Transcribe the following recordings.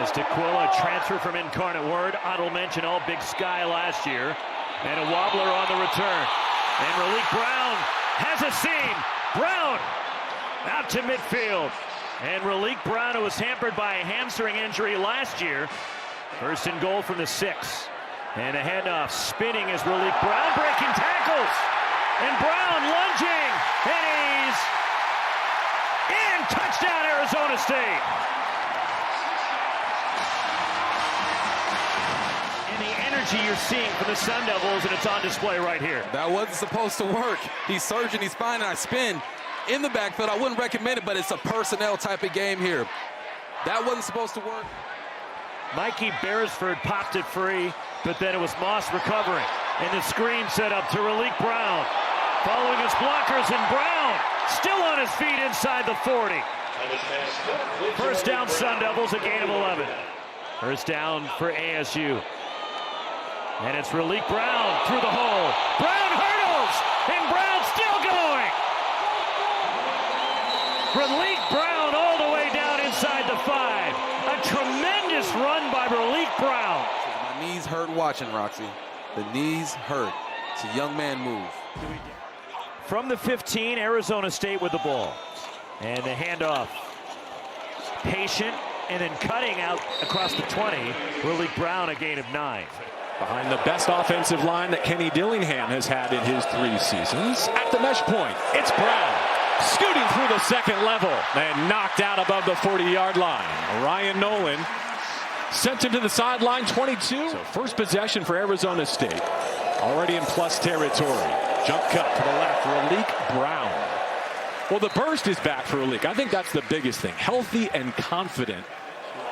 As D'Aquila transfer from Incarnate Word. Otto mentioned all Big Sky last year. And a wobbler on the return. And Raleek-Brown has a seam. Brown out to midfield. And Raleek-Brown, who was hampered by a hamstring injury last year. First and goal from the 6. And a handoff spinning as Raleek-Brown breaking tackles. And Brown lunging. And he's in. Touchdown, Arizona State. And the energy you're seeing from the Sun Devils, and it's on display right here. That wasn't supposed to work. He's surging, he's finding, I spin in the backfield. I wouldn't recommend it, but it's a personnel type of game here. That wasn't supposed to work. Mikey Beresford popped it free, but then it was Moss recovering. And the screen set up to Raleek-Brown. Following his blockers, and Brown still on his feet inside the 40. First down, Sun Devils, a gain of 11. First down for ASU. And it's Raleek-Brown through the hole. Brown hurdles, and Brown still going. Raleek-Brown all the way down inside the 5. A tremendous run by Raleek-Brown. My knees hurt watching, Roxy. The knees hurt. It's a young man move. From the 15, Arizona State with the ball. And the handoff. Patient, and then cutting out across the 20. Raleek-Brown, a gain of 9. Behind the best offensive line that Kenny Dillingham has had in his 3 seasons. At the mesh point, it's Brown. Scooting through the second level and knocked out above the 40-yard line. Ryan Nolan sent him to the sideline, 22. So first possession for Arizona State. Already in plus territory. Jump cut to the left, Raleek-Brown. Well, the burst is back for Raleek. I think that's the biggest thing. Healthy and confident.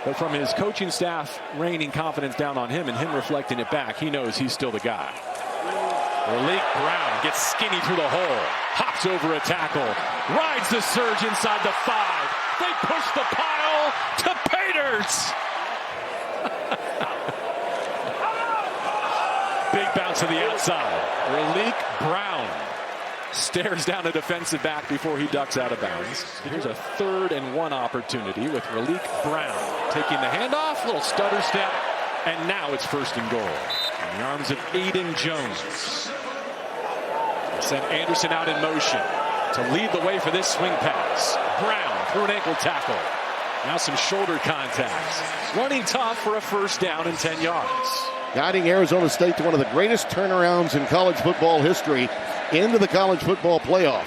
But from his coaching staff raining confidence down on him and him reflecting it back, he knows he's still the guy. Raleek-Brown gets skinny through the hole. Hops over a tackle. Rides the surge inside the 5. They push the pile to Paters. Big bounce to the outside. Raleek-Brown stares down a defensive back before he ducks out of bounds. Here's a 3rd and 1 opportunity with Raleek-Brown taking the handoff, little stutter step, and now it's 1st and goal. In the arms of Aiden Jones. Sent Anderson out in motion to lead the way for this swing pass. Brown through an ankle tackle. Now some shoulder contacts. Running tough for a first down and 10 yards. Guiding Arizona State to one of the greatest turnarounds in college football history into the college football playoff.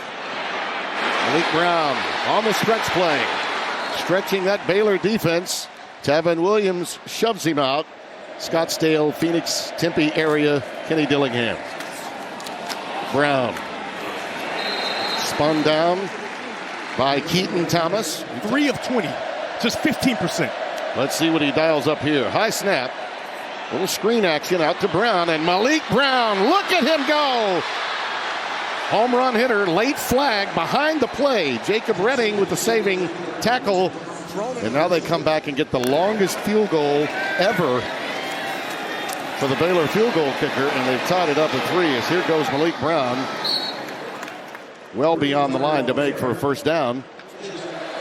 Raleek-Brown on the stretch play. Stretching that Baylor defense. Tavon Williams shoves him out. Scottsdale, Phoenix, Tempe area, Kenny Dillingham. Brown. Spun down by Keaton Thomas. 3 of 20, just 15%. Let's see what he dials up here. High snap. Little screen action out to Brown, and Raleek-Brown, look at him go! Home run hitter, late flag behind the play. Jacob Redding with the saving tackle. And now they come back and get the longest field goal ever for the Baylor field goal kicker, and they've tied it up at 3 as here goes Raleek-Brown. Well beyond the line to make for a first down.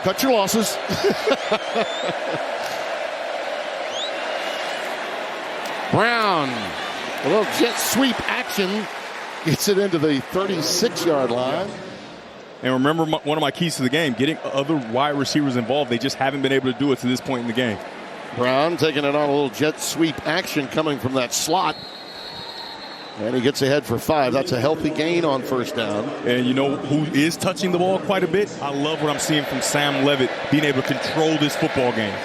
Cut your losses. Brown, a little jet sweep action, gets it into the 36-yard line. And remember, one of my keys to the game, getting other wide receivers involved. They just haven't been able to do it to this point in the game. Brown taking it on a little jet sweep action coming from that slot. And he gets ahead for 5. That's a healthy gain on first down. And you know who is touching the ball quite a bit? I love what I'm seeing from Sam Leavitt, being able to control this football game.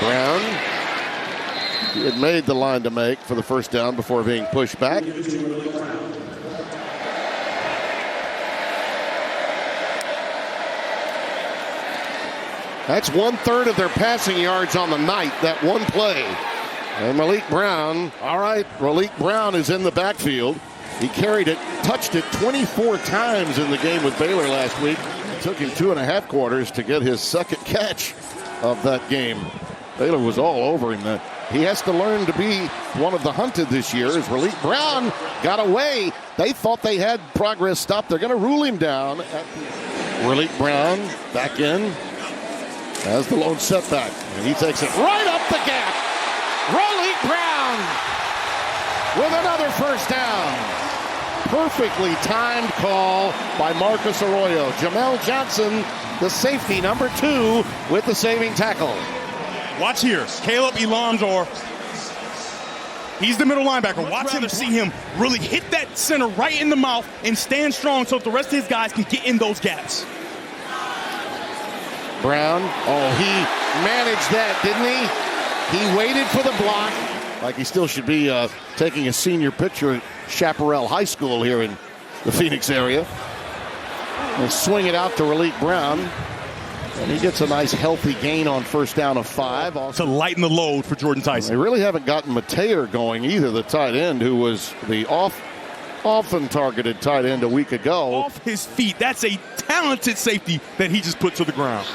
Brown, he had made the line to make for the first down before being pushed back. That's 1/3 of their passing yards on the night, that one play. And Raleek-Brown, all right, Raleek-Brown is in the backfield. He carried it, touched it 24 times in the game with Baylor last week. It took him 2.5 quarters to get his second catch of that game. Baylor was all over him. He has to learn to be one of the hunted this year as Raleek-Brown got away. They thought they had progress stopped. They're going to rule him down. Raleek-Brown back in. as the lone setback. And he takes it right up the gap. Raleek-Brown with another first down. Perfectly timed call by Marcus Arroyo. Jamel Johnson, the safety, number 2, with the saving tackle. Watch here. Caleb Elamzor. He's the middle linebacker. Watch him, see him really hit that center right in the mouth and stand strong so that the rest of his guys can get in those gaps. Brown, he managed that, didn't he? He waited for the block, like he still should be taking a senior picture at Chaparral High School here in the Phoenix area. And swing it out to Raleek-Brown. And he gets a nice healthy gain on first down of 5. To lighten the load for Jordan Tyson. They really haven't gotten Mateer going either, the tight end, who was the often targeted tight end a week ago. Off his feet. That's a talented safety that he just put to the ground.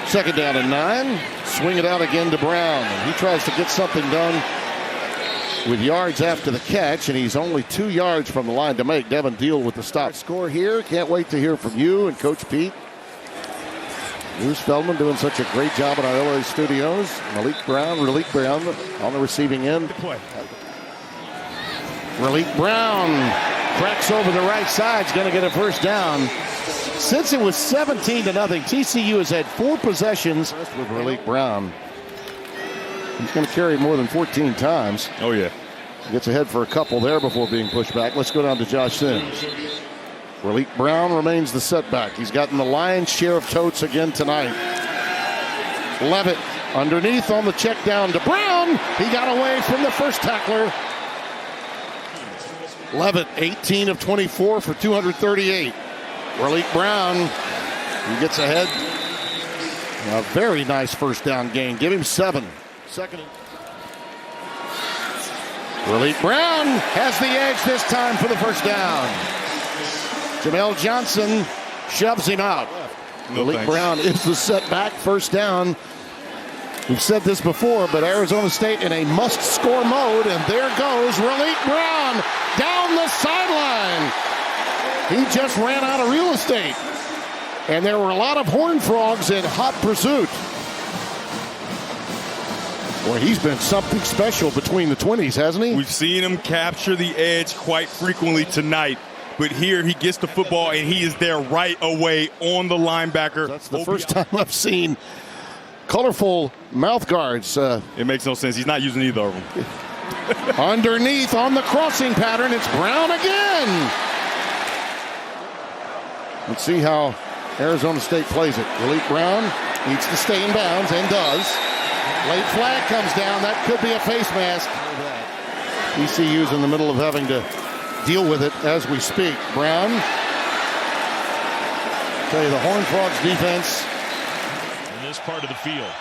Second down and 9. Swing it out again to Brown. And he tries to get something done with yards after the catch, and he's only 2 yards from the line to make. Devin Deal with the stop score here. Can't wait to hear from you and Coach Pete. Bruce Feldman doing such a great job in our LA studios. Raleek-Brown on the receiving end. Raleek-Brown cracks over the right side. He's going to get a first down. Since it was 17-0, TCU has had 4 possessions with Raleek-Brown. He's going to carry more than 14 times. Oh, yeah. Gets ahead for a couple there before being pushed back. Let's go down to Josh Sims. Raleek-Brown remains the setback. He's gotten the lion's share of totes again tonight. Leavitt underneath on the check down to Brown. He got away from the first tackler. Leavitt, 18 of 24 for 238. Raleek-Brown, he gets ahead. A very nice first down gain. Give him 7. Second. Raleek-Brown has the edge this time for the first down. Jamel Johnson shoves him out. Raleek-Brown is the setback. First down. We've said this before, but Arizona State in a must-score mode, and there goes Raleek-Brown down the sideline. He just ran out of real estate, and there were a lot of Horned Frogs in hot pursuit. Boy, he's been something special between the 20s, hasn't he? We've seen him capture the edge quite frequently tonight. But here he gets the football, and he is there right away on the linebacker. That's the first time I've seen colorful mouth guards. It makes no sense. He's not using either of them. Underneath on the crossing pattern, it's Brown again. Let's see how Arizona State plays it. Raleek-Brown needs to stay in bounds and does. Late flag comes down. That could be a face mask. ECU's in the middle of having to deal with it as we speak. Brown. Tell you, the Horned Frogs defense. In this part of the field.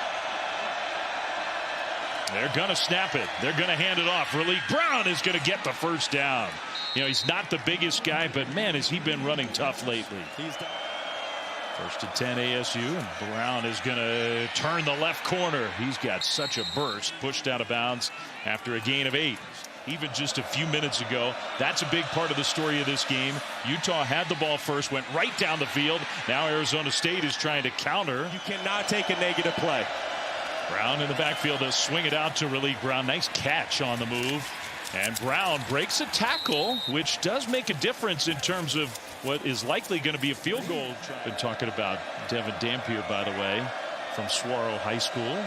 They're going to snap it. They're going to hand it off. Raleek-Brown is going to get the first down. You know, he's not the biggest guy, but man, has he been running tough lately. He's done. First and 10 ASU, and Brown is going to turn the left corner. He's got such a burst, pushed out of bounds after a gain of 8. Even just a few minutes ago, that's a big part of the story of this game. Utah had the ball first, went right down the field. Now Arizona State is trying to counter. You cannot take a negative play. Brown in the backfield to swing it out to Raleek-Brown. Nice catch on the move. And Brown breaks a tackle, which does make a difference in terms of what is likely going to be a field goal. Been talking about Devin Dampier, by the way, from Saguaro High School,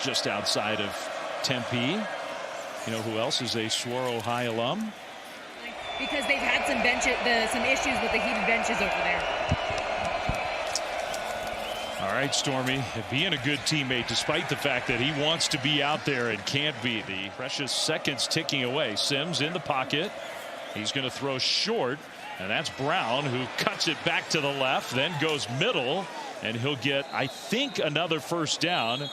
just outside of Tempe. You know who else is a Saguaro High alum? Because they've had some issues with the heated benches over there. All right, Stormy, being a good teammate despite the fact that he wants to be out there and can't be. The precious seconds ticking away. Sims in the pocket. He's going to throw short, and that's Brown, who cuts it back to the left, then goes middle, and he'll get, I think, another first down.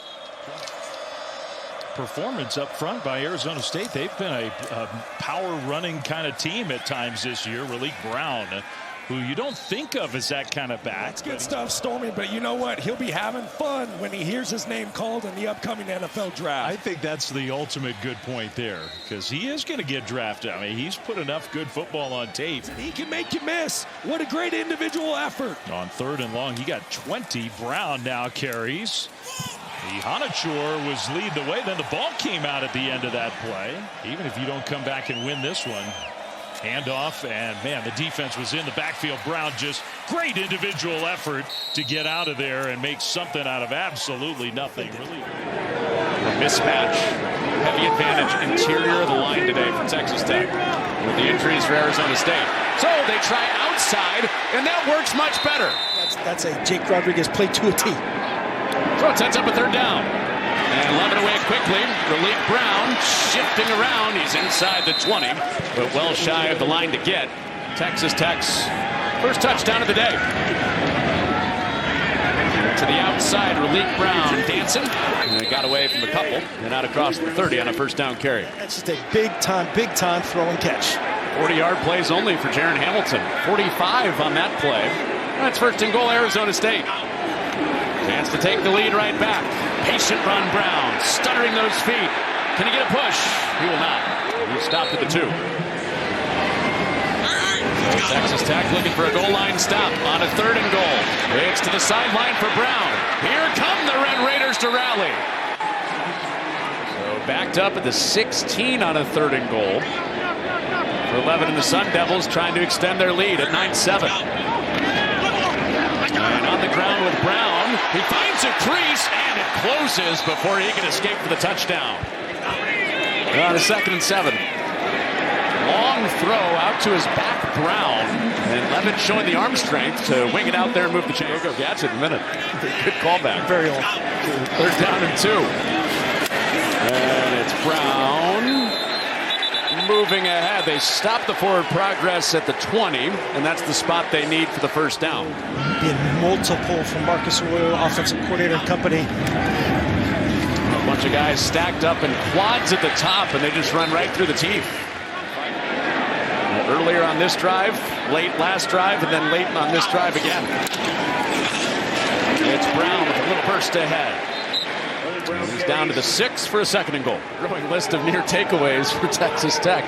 Performance up front by Arizona State. They've been a power running kind of team at times this year. Raleek-Brown who you don't think of as that kind of back. That's good stuff, Stormy, but you know what? He'll be having fun when he hears his name called in the upcoming NFL draft. I think that's the ultimate good point there, because he is going to get drafted. I mean, he's put enough good football on tape. He can make you miss. What a great individual effort. On 3rd and long, he got 20. Brown now carries. The Hanachur was lead the way. Then the ball came out at the end of that play. Even if you don't come back and win this one. Handoff, and man, the defense was in the backfield. Brown, just great individual effort to get out of there and make something out of absolutely nothing. Really. A mismatch. Heavy advantage interior of the line today for Texas Tech with the injuries for Arizona State. So they try outside, and that works much better. That's a Jake Rodriguez play to a T. So it sets up a 3rd down. And Leavitt away quickly. Raleek-Brown shifting around. He's inside the 20, but well shy of the line to get. Texas Tech's first touchdown of the day. To the outside, Raleek-Brown dancing. And they got away from a couple and out across the 30 on a 1st down carry. That's just a big time throw and catch. 40-yard plays only for Jaron Hamilton. 45 on that play. That's 1st and goal, Arizona State. Chance to take the lead right back. Patient run, Brown, stuttering those feet. Can he get a push? He will not. He stopped at the 2. So Texas Tech looking for a goal line stop on a 3rd and goal. It's to the sideline for Brown. Here come the Red Raiders to rally. So backed up at the 16 on a 3rd and goal. For Leavitt and the Sun Devils trying to extend their lead at 9-7. And on the ground with Brown. He finds a crease, and it closes before he can escape for the touchdown. On a 2nd and 7. Long throw out to his back, Brown. And Leavitt showing the arm strength to wing it out there and move the chain. We'll go catch it in a minute. Good callback. Very old. 3rd down and 2. And it's Brown moving ahead. They stop the forward progress at the 20, and that's the spot they need for the 1st down. Being multiple from Marcus Arroyo, offensive coordinator and company. A bunch of guys stacked up in quads at the top, and they just run right through the teeth. Earlier on this drive, late last drive, and then late on this drive again. It's Brown with a little burst ahead. He's down to the 6 for a 2nd and goal. Growing list of near takeaways for Texas Tech.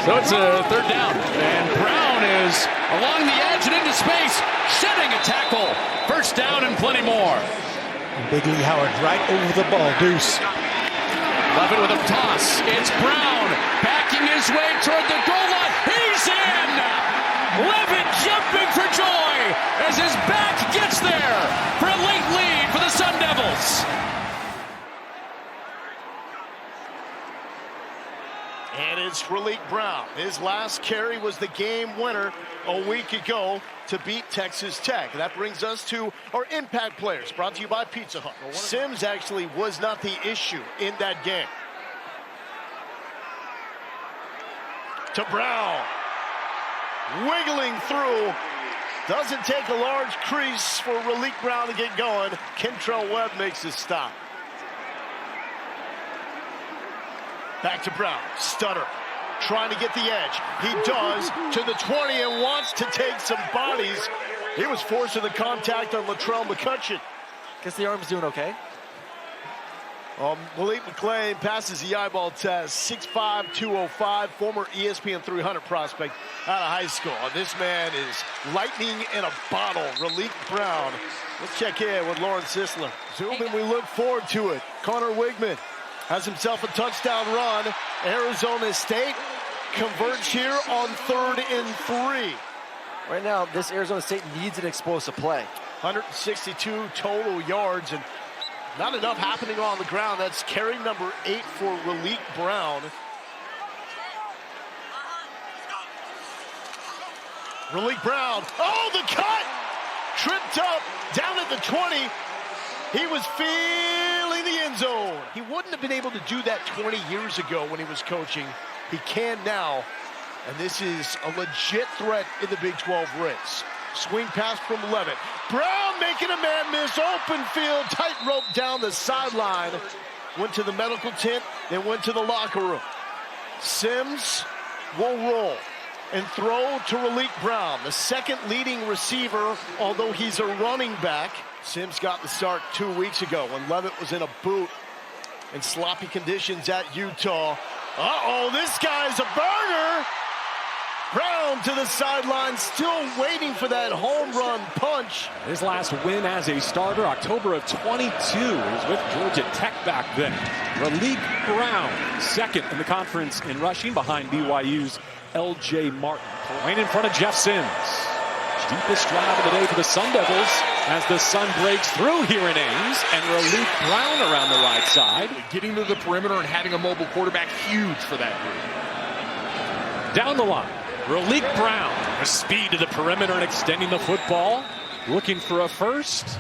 So it's a 3rd down, and Brown is along the edge and into space, shedding a tackle. 1st down and plenty more. And Big Lee Howard right over the ball, deuce. Leavitt with a toss. It's Brown backing his way toward the goal line. He's in! Leavitt jumping for joy as his back gets there for a late lead for the Sun Devils. And it's Raleek-Brown. His last carry was the game winner a week ago to beat Texas Tech. That brings us to our impact players, brought to you by Pizza Hut. Sims actually was not the issue in that game. To Brown. Wiggling through. Doesn't take a large crease for Raleek-Brown to get going. Kentrell Webb makes his stop. Back to Brown, stutter, trying to get the edge. He does to the 20 and wants to take some bodies. He was forcing the contact on Latrell McCutcheon. Guess the arm's doing okay. Malik McClain passes the eyeball test. 6'5", 205, former ESPN 300 prospect out of high school. And this man is lightning in a bottle. Raleek-Brown. Let's check in with Lauren Sisler. Zoom in, we look forward to it. Connor Wigman has himself a touchdown run. Arizona State converts here on 3rd and 3. Right now, this Arizona State needs an explosive play. 162 total yards and not enough happening on the ground. That's carry number 8 for Raleek-Brown. Raleek-Brown, oh, the cut! Tripped up, down at the 20. He was feeling the end zone. He wouldn't have been able to do that 20 years ago when he was coaching. He can now, and this is a legit threat in the Big 12 race. Swing pass from Leavitt. Brown making a man miss, open field, tightrope down the sideline. Went to the medical tent, then went to the locker room. Sims will roll. and throw to Raleek-Brown, the second leading receiver, although he's a running back. Sims got the start 2 weeks ago when Leavitt was in a boot in sloppy conditions at Utah. Uh-oh, this guy's a burner. Brown to the sideline, still waiting for that home run punch. His last win as a starter, October of 22. He was with Georgia Tech back then. Raleek-Brown, second in the conference in rushing behind BYU's L.J. Martin. Playing in front of Jeff Sims. Deepest drive of the day for the Sun Devils as the sun breaks through here in Ames, and Raleek-Brown around the right side. Getting to the perimeter and having a mobile quarterback, huge for that group. Down the line, Raleek-Brown with speed to the perimeter and extending the football. Looking for a first.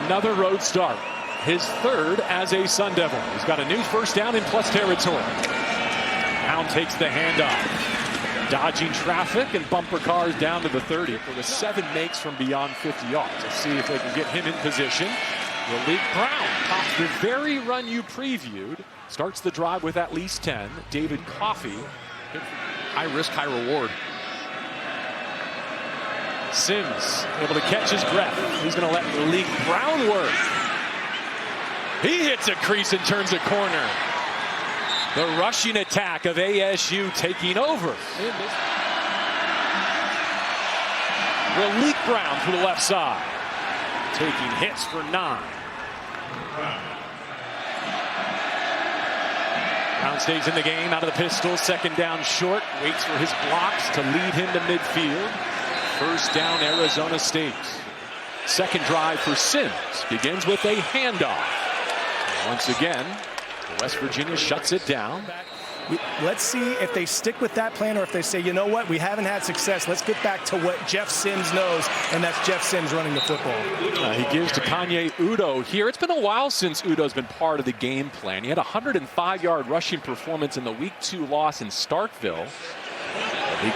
Another road start. His third as a Sun Devil. He's got a new first down in plus territory. Brown takes the handoff. Dodging traffic and bumper cars down to the 30. There was 7 makes from beyond 50 yards. Let's see if they can get him in position. Raleek-Brown pops the very run you previewed. Starts the drive with at least 10. David Coffey. High risk, high reward. Sims able to catch his breath. He's going to let Raleek-Brown work. He hits a crease and turns a corner. The rushing attack of ASU taking over. Raleek-Brown to the left side. Taking hits for 9. Brown stays in the game, out of the pistol, second down short. Waits for his blocks to lead him to midfield. First down, Arizona State. Second drive for Sims begins with a handoff. Once again, West Virginia shuts it down. Let's see if they stick with that plan or if they say, you know what, we haven't had success. Let's get back to what Jeff Sims knows, and that's Jeff Sims running the football. He gives to Kanye Udo here. It's been a while since Udo's been part of the game plan. He had a 105-yard rushing performance in the Week 2 loss in Starkville.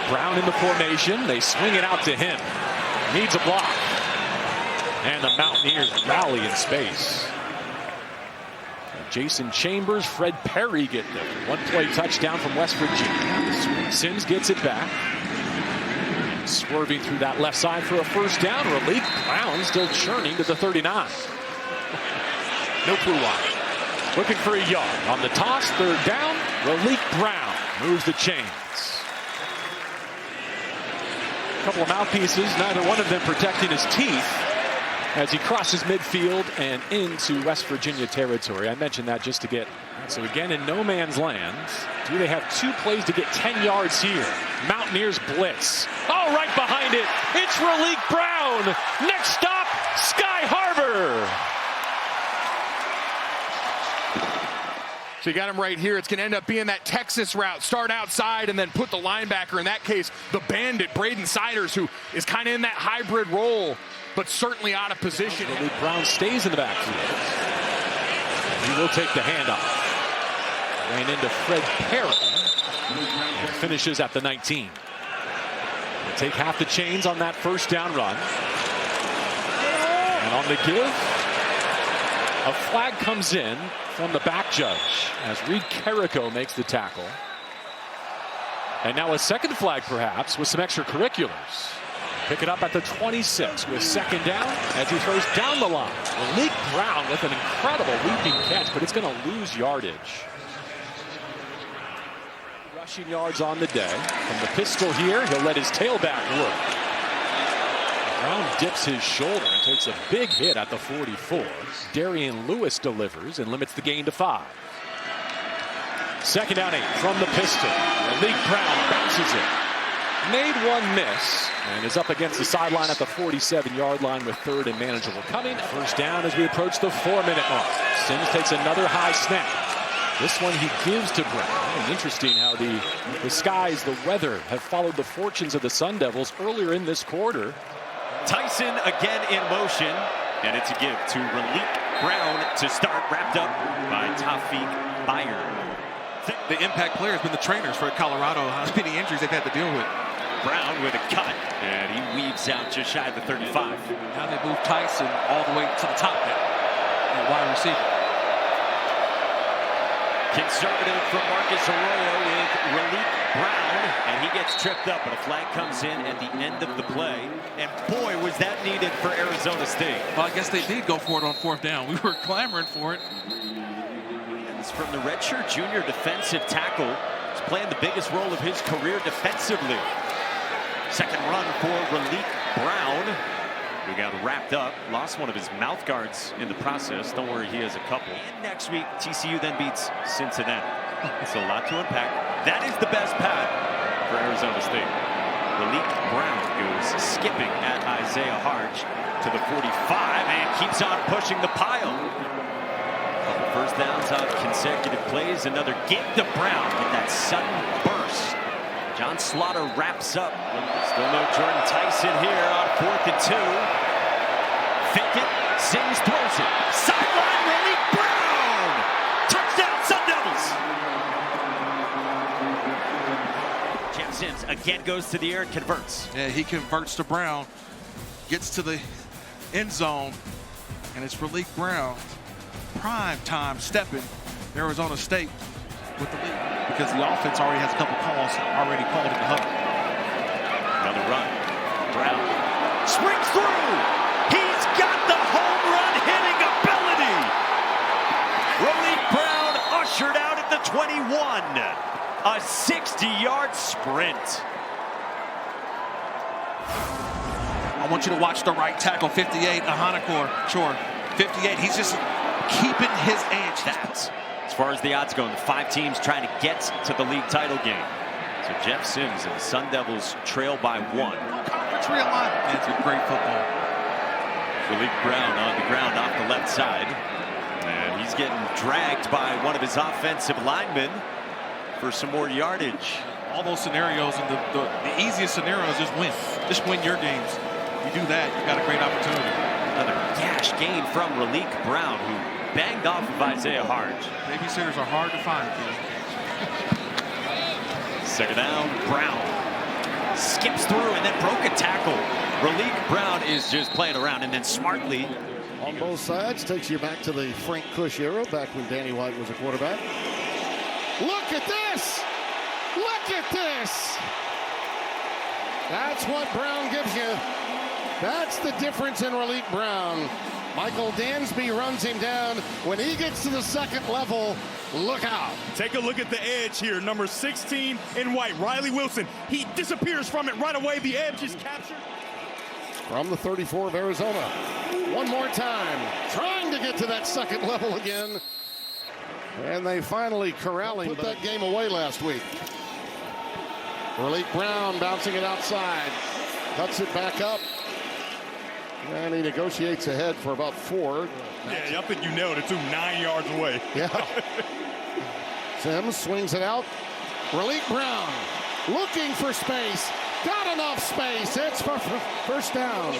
Brown in the formation. They swing it out to him. Needs a block. And the Mountaineers rally in space. Jason Chambers, Fred Perry get the one-play touchdown from West Virginia. Sims gets it back. Swerving through that left side for a first down. Raleek-Brown still churning to the 39. No clue why. Looking for a yard. On the toss, third down. Raleek-Brown moves the chains. A couple of mouthpieces, neither one of them protecting his teeth as he crosses midfield and into West Virginia territory. I mentioned that just to get, so again in no man's land. Do they have 2 plays to get 10 yards here? Mountaineers blitz. Oh, right behind it. It's Raleek-Brown. Next stop, Sky Harbor. So you got him right here. It's going to end up being that Texas route. Start outside and then put the linebacker, in that case, the bandit, Braden Siders, who is kind of in that hybrid role, but certainly out of position. Raleek-Brown stays in the backfield. He will take the handoff. Ran into Fred Perry. And finishes at the 19. We'll take half the chains on that first down run. And on the give, a flag comes in from the back judge as Reed Carrico makes the tackle. And now a second flag perhaps with some extracurriculars. Pick it up at the 26 with second down as he throws down the line. Raleek-Brown with an incredible leaping catch, but it's going to lose yardage. Rushing yards on the day. From the pistol here, he'll let his tailback work. Brown dips his shoulder and takes a big hit at the 44. Darian Lewis delivers and limits the gain to 5. Second down 8 from the pistol. Raleek-Brown bounces it. Made one miss and is up against the sideline at the 47-yard line with third and manageable coming. First down as we approach the 4-minute mark. Sims takes another high snap. This one he gives to Brown. And interesting how the skies, the weather have followed the fortunes of the Sun Devils earlier in this quarter. Tyson again in motion, and it's a give to Raleek-Brown to start, wrapped up by Tawfiq Byron. The impact player has been the trainers for Colorado. How many injuries they've had to deal with. Brown with a cut, and he weaves out just shy of the 35. Now they move Tyson all the way to the top there. Wide receiver. Conservative from Marcus Arroyo with Raleek-Brown, and he gets tripped up, but a flag comes in at the end of the play. And boy, was that needed for Arizona State. Well, I guess they did go for it on 4th down. We were clamoring for it. It's from the redshirt junior defensive tackle. He's playing the biggest role of his career defensively. Second run for Raleek-Brown. We got wrapped up, lost one of his mouth guards in the process. Don't worry, he has a couple. And next week, TCU then beats Cincinnati. It's a lot to unpack. That is the best path for Arizona State. Raleek-Brown goes skipping at Isaiah Harge to the 45 and keeps on pushing the pile. Couple first downs on consecutive plays. Another give to Brown with that sudden burst. John Slaughter wraps up. Still no Jordan Tyson here on 4th and 2. Fake it. Sims throws it. Sideline Raleek-Brown. Touchdown Sun Devils. Jeff Sims again goes to the air and converts. Yeah, he converts to Brown. Gets to the end zone. And it's Raleek-Brown. Prime time stepping Arizona State with the lead, because the offense already has a couple calls already called in the huddle. Another run. Brown springs through. He's got the home run hitting ability. Raleek-Brown ushered out at the 21. A 60-yard sprint. I want you to watch the right tackle, 58, Ahanacore. 58, he's just keeping his edge. That's as far as the odds go. The 5 teams trying to get to the league title game. So Jeff Sims and the Sun Devils trail by 1. Conference realignment. It's a great football. Raleek-Brown on the ground off the left side. And he's getting dragged by one of his offensive linemen for some more yardage. All those scenarios, and the easiest scenario is just win. Just win your games. If you do that, you got a great opportunity. Another gash gain from Raleek-Brown, who banged off of Isaiah Harge. Babysitters are hard to find, Second down, Brown skips through and then broke a tackle. Raleek-Brown is just playing around, and then smartly on both sides, takes you back to the Frank Cush era, back when Danny White was a quarterback. Look at this! Look at this! That's what Brown gives you. That's the difference in Raleek-Brown. Michael Dansby runs him down. When he gets to the second level, look out. Take a look at the edge here. Number 16 in white, Riley Wilson. He disappears from it right away. The edge is captured. From the 34 of Arizona. One more time. Trying to get to that second level again. And they finally corral him. Put that game away last week. Raleek-Brown bouncing it outside. Cuts it back up. And he negotiates ahead for about 4. Yeah, I think you nailed it too. 9 yards away. Yeah. Sims swings it out. Raleek-Brown looking for space. Got enough space. It's for first down.